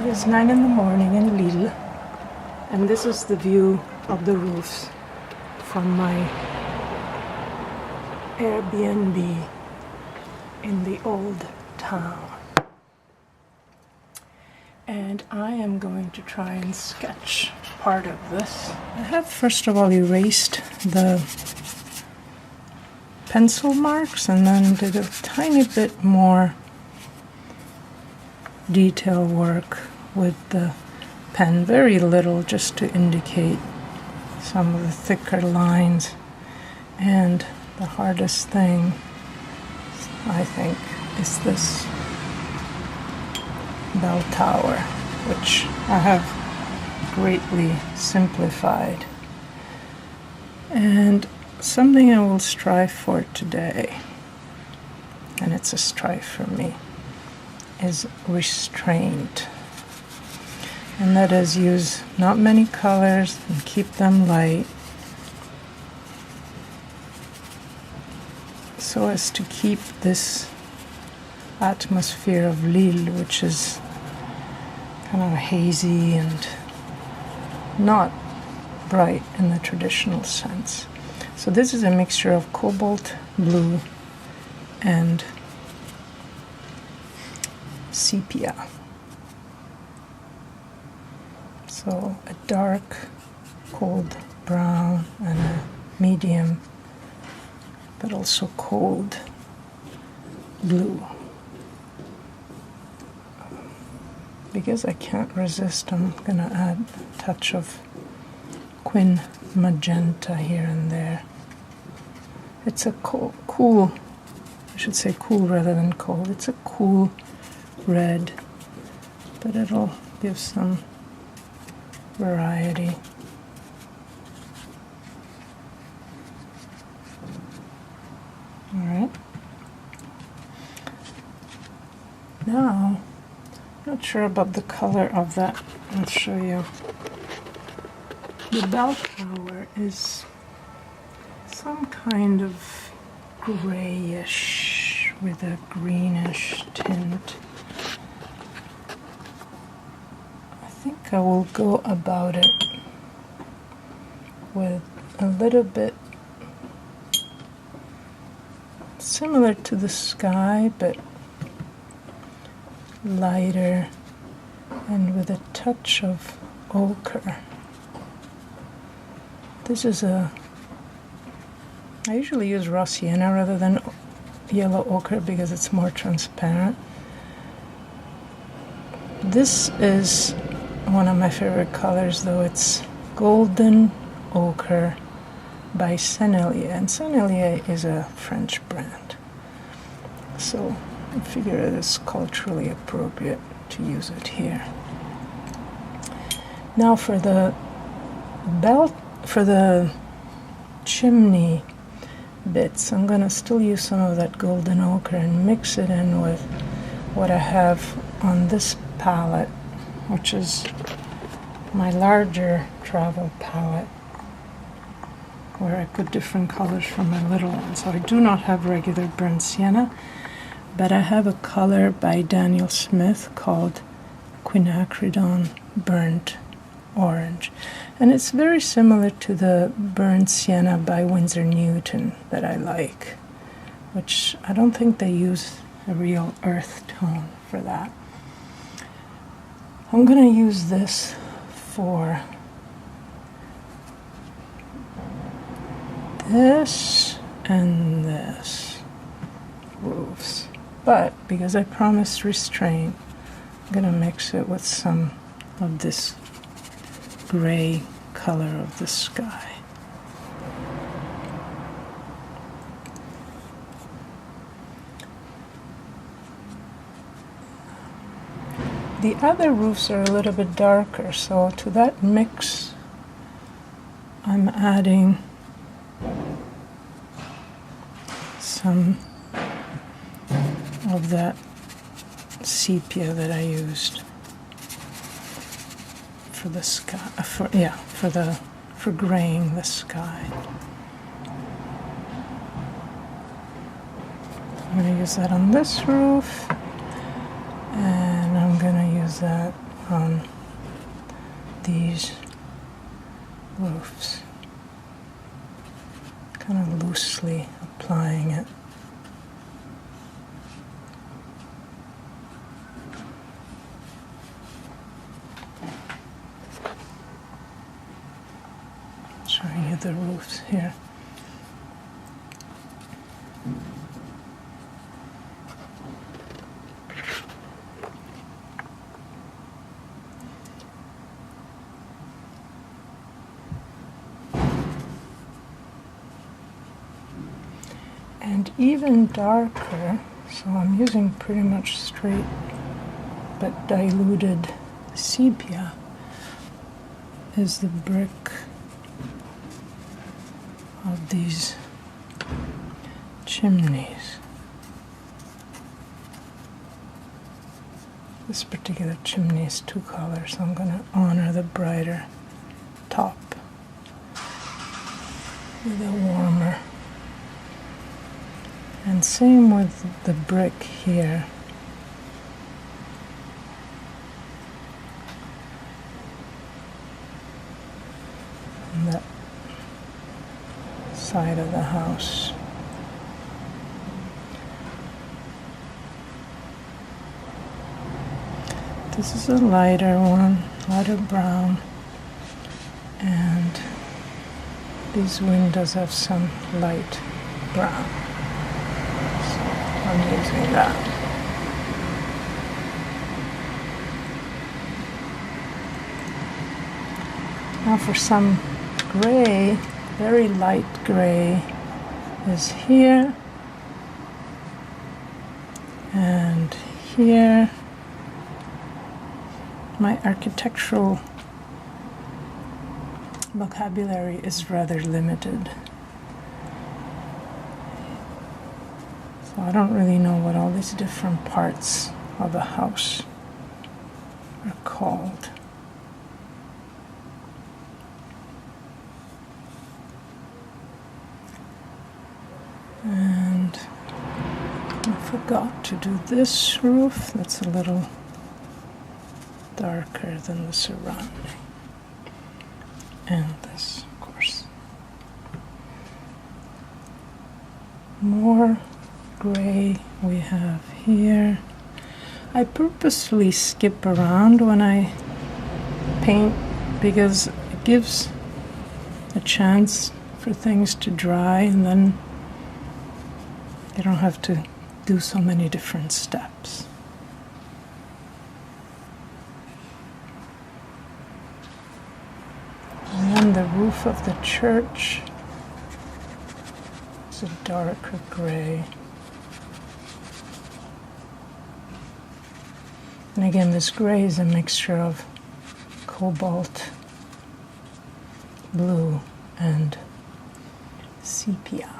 It is 9 in the morning in Lille, and this is the view of the roofs from my Airbnb in the old town. And I am going to try and sketch part of this. I have first of all erased the pencil marks and then did a tiny bit more detail work with the pen, very little, just to indicate some of the thicker lines. And the hardest thing, I think, is this bell tower, which I have greatly simplified. And something I will strive for today, and it's a strive for me, is restraint. And that is, use not many colors and keep them light so as to keep this atmosphere of Lille, which is kind of hazy and not bright in the traditional sense. So this is a mixture of cobalt blue and sepia. So a dark, cold brown and a medium, but also cold blue. Because I can't resist, I'm gonna add a touch of quin magenta here and there. It's a cool, I should say cool rather than cold. It's a cool red, but it'll give some variety. All right. Now, I'm not sure about the color of that. I'll show you. The bell tower is some kind of grayish with a greenish tint. I think I will go about it with a little bit similar to the sky, but lighter and with a touch of ochre. This is I usually use raw sienna rather than yellow ochre because it's more transparent. This is one of my favorite colors, though. It's golden ochre by Sennelier, and Sennelier is a French brand, so I figure it is culturally appropriate to use it here. Now for the chimney bits, I'm gonna still use some of that golden ochre and mix it in with what I have on this palette, which is my larger travel palette, where I put different colors from my little one. So I do not have regular burnt sienna, but I have a color by Daniel Smith called QUINACRIDONE Burnt Orange. And it's very similar to the burnt sienna by Winsor Newton that I like, which I don't think they use a real earth tone for that. I'm going to use this for this and this roofs. But because I promised restraint, I'm going to mix it with some of this gray color of the sky. The other roofs are a little bit darker, so to that mix I'm adding some of that sepia that I used for the sky, for graying the sky. I'm going to use that on this roof, and I'm going to use that on these roofs, kind of loosely applying it. Showing you the roofs here. And even darker, so I'm using pretty much straight but diluted sepia, is the brick of these chimneys. This particular chimney is 2 colors, so I'm going to honor the brighter top with a warmer. And same with the brick here. On that side of the house. This is a lighter one, lighter brown, and these windows have some light brown. I'm using that. Now for some gray, very light gray is here and here. My architectural vocabulary is rather limited. So I don't really know what all these different parts of a house are called. And I forgot to do this roof. That's a little darker than the surrounding. And this, of course. More gray we have here. I purposefully skip around when I paint because it gives a chance for things to dry, and then you don't have to do so many different steps. And then the roof of the church is a darker gray. And again, this gray is a mixture of cobalt blue and sepia.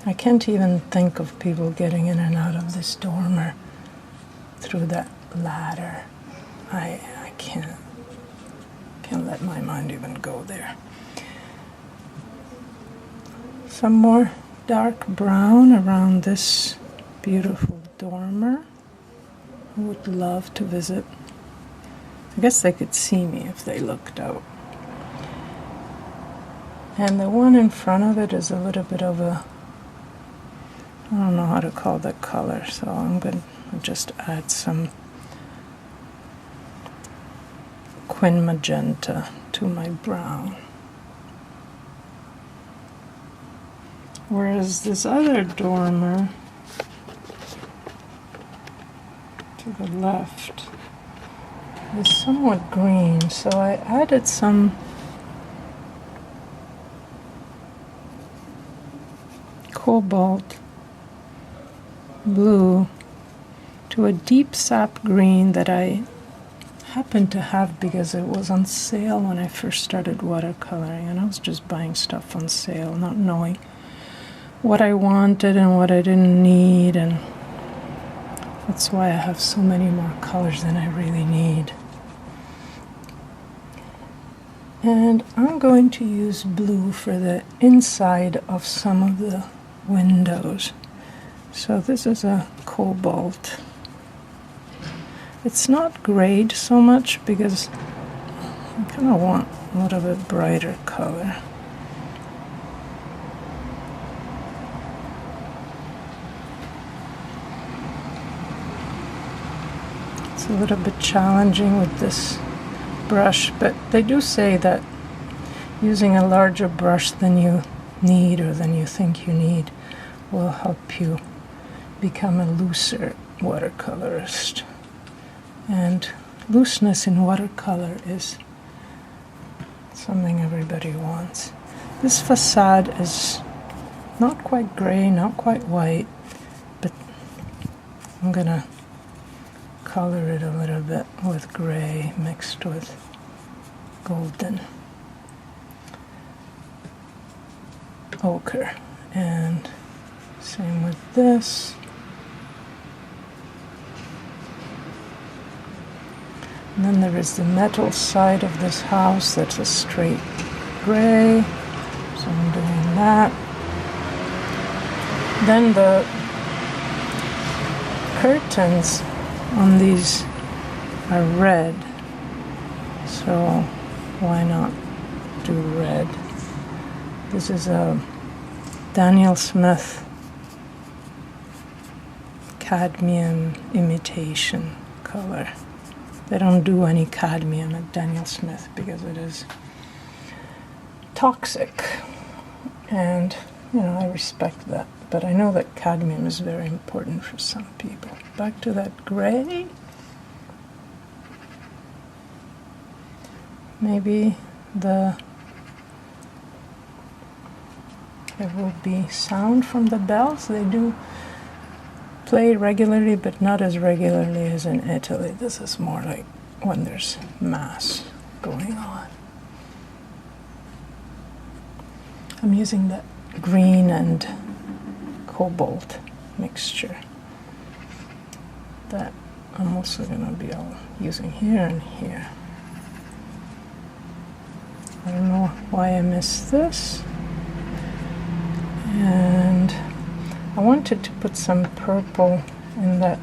I can't even think of people getting in and out of this dormer through that ladder. I can't let my mind even go there. Some more dark brown around this beautiful dormer. I would love to visit. I guess they could see me if they looked out. And the one in front of it is a little bit of a, I don't know how to call that color, so I'm going to just add some quin magenta to my brown. Whereas this other dormer to the left is somewhat green, so I added some cobalt blue to a deep sap green that I happened to have because it was on sale when I first started watercoloring, and I was just buying stuff on sale, not knowing what I wanted and what I didn't need, and that's why I have so many more colors than I really need. And I'm going to use blue for the inside of some of the windows. So this is a cobalt. It's not grayed so much because I kind of want a little bit brighter color. It's a little bit challenging with this brush, but they do say that using a larger brush than you need or than you think you need will help you become a looser watercolorist. And looseness in watercolor is something everybody wants. This facade is not quite gray, not quite white, but I'm gonna color it a little bit with gray mixed with golden ochre. And same with this. And then there is the metal side of this house that's a straight gray, so I'm doing that. Then the curtains on these are red, so why not do red? This is a Daniel Smith cadmium imitation color. They don't do any cadmium at Daniel Smith because it is toxic, and I respect that, but I know that cadmium is very important for some people. Back to that gray. Maybe there will be sound from the bells. They do play regularly, but not as regularly as in Italy. This is more like when there's mass going on. I'm using that green and cobalt mixture that I'm also going to be using here and here. I don't know why I missed this. And I wanted to put some purple in that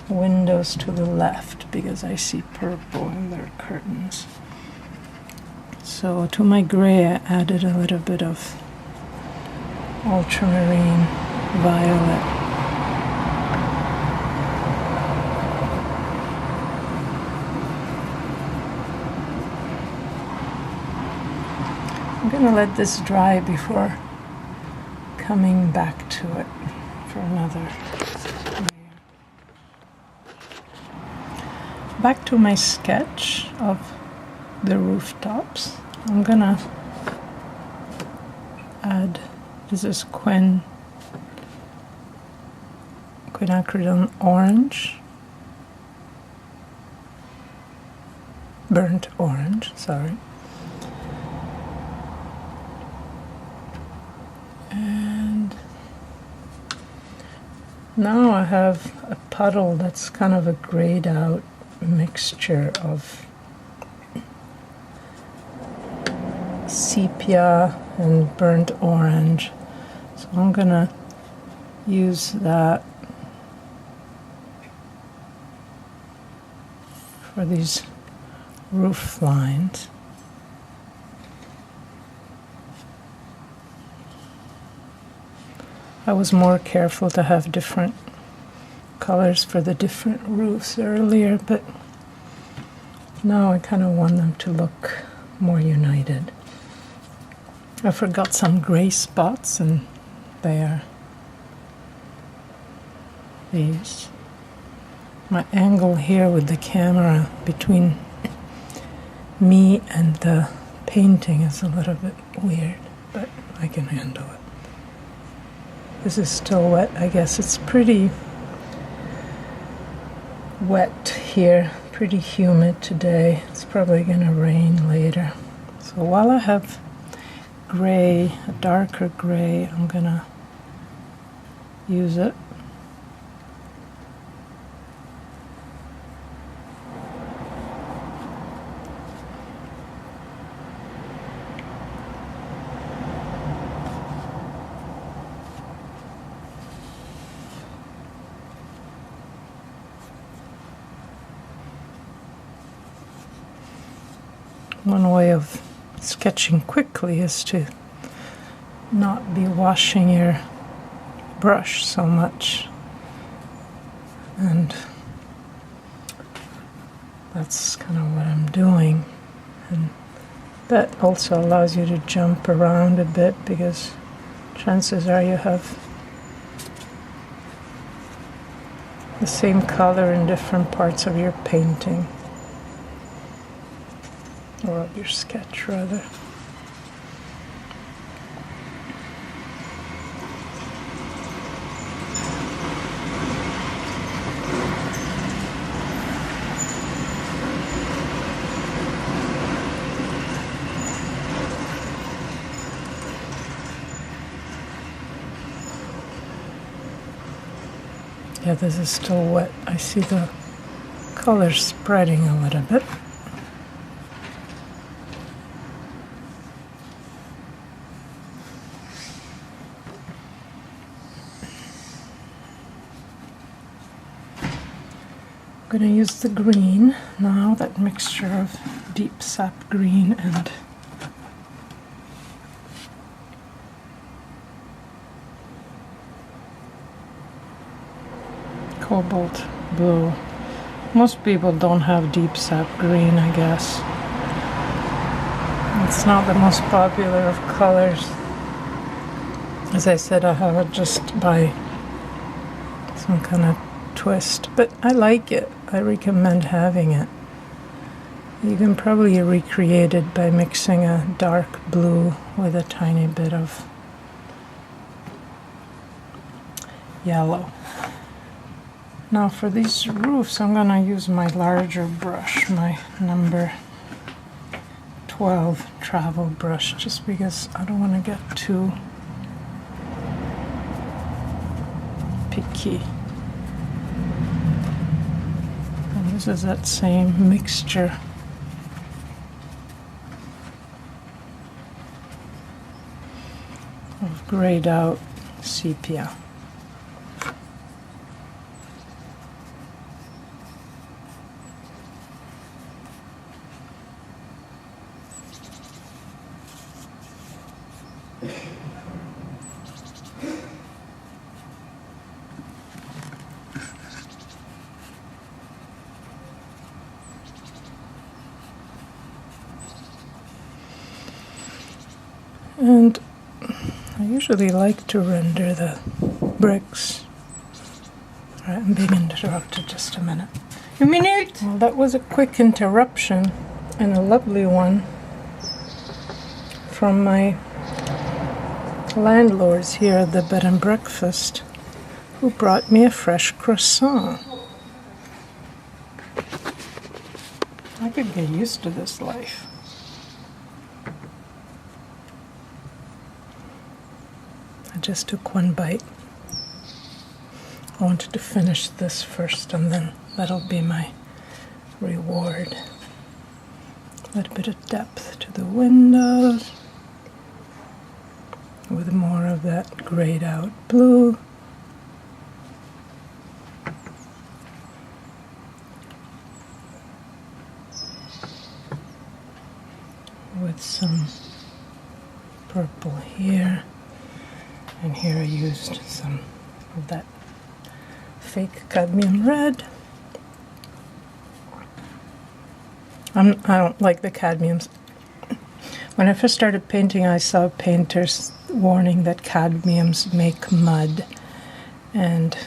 windows to the left because I see purple in their curtains. So to my gray I added a little bit of ultramarine violet. I'm going to let this dry before coming back to it for another layer. Back to my sketch of the rooftops. I'm gonna add, this is quinacridone orange, burnt orange, sorry. And now I have a puddle that's kind of a grayed out mixture of sepia and burnt orange. So I'm gonna use that for these roof lines. I was more careful to have different colors for the different roofs earlier, but now I kind of want them to look more united. I forgot some gray spots, and they are these. My angle here with the camera between me and the painting is a little bit weird, but I can handle it. This is still wet. I guess it's pretty wet here, pretty humid today. It's probably going to rain later. So while I have gray, a darker gray, I'm going to use it. one way of sketching quickly is to not be washing your brush so much, and that's kind of what I'm doing. And that also allows you to jump around a bit, because chances are you have the same color in different parts of your painting, or of your sketch rather. Yeah, this is still wet. I see the color spreading a little bit. I'm going to use the green now, that mixture of deep sap green and cobalt blue. Most people don't have deep sap green, I guess. It's not the most popular of colors. As I said, I have it just by some kind of twist, but I like it. I recommend having it. You can probably recreate it by mixing a dark blue with a tiny bit of yellow. Now for these roofs, I'm going to use my larger brush, my number 12 travel brush, just because I don't want to get too picky. And this is that same mixture of grayed out sepia. And I usually like to render the bricks. Alright, I'm being interrupted, just a minute. A minute! Well, that was a quick interruption, and a lovely one, from my landlords here at the bed and breakfast, who brought me a fresh croissant. I could get used to this life. I just took one bite. I wanted to finish this first, and then that'll be my reward. A little bit of depth to the windows, with more of that grayed out blue. With some purple here. And here I used some of that fake cadmium red. I don't like the cadmiums. When I first started painting, I saw painters warning that cadmiums make mud, and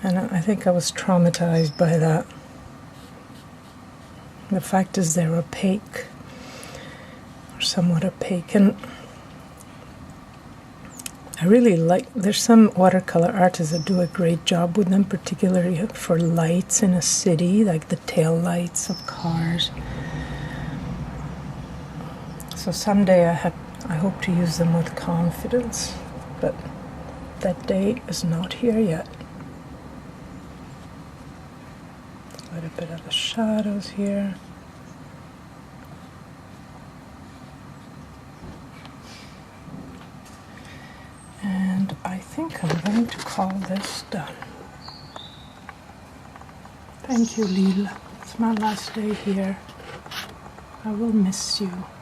I think I was traumatized by that. The fact is they're opaque, or somewhat opaque, and I really like, there's some watercolor artists that do a great job with them, particularly for lights in a city, like the tail lights of cars. So someday I hope to use them with confidence, but that day is not here yet. A little bit of the shadows here. And I think I'm going to call this done. Thank you, Lille. It's my last day here. I will miss you.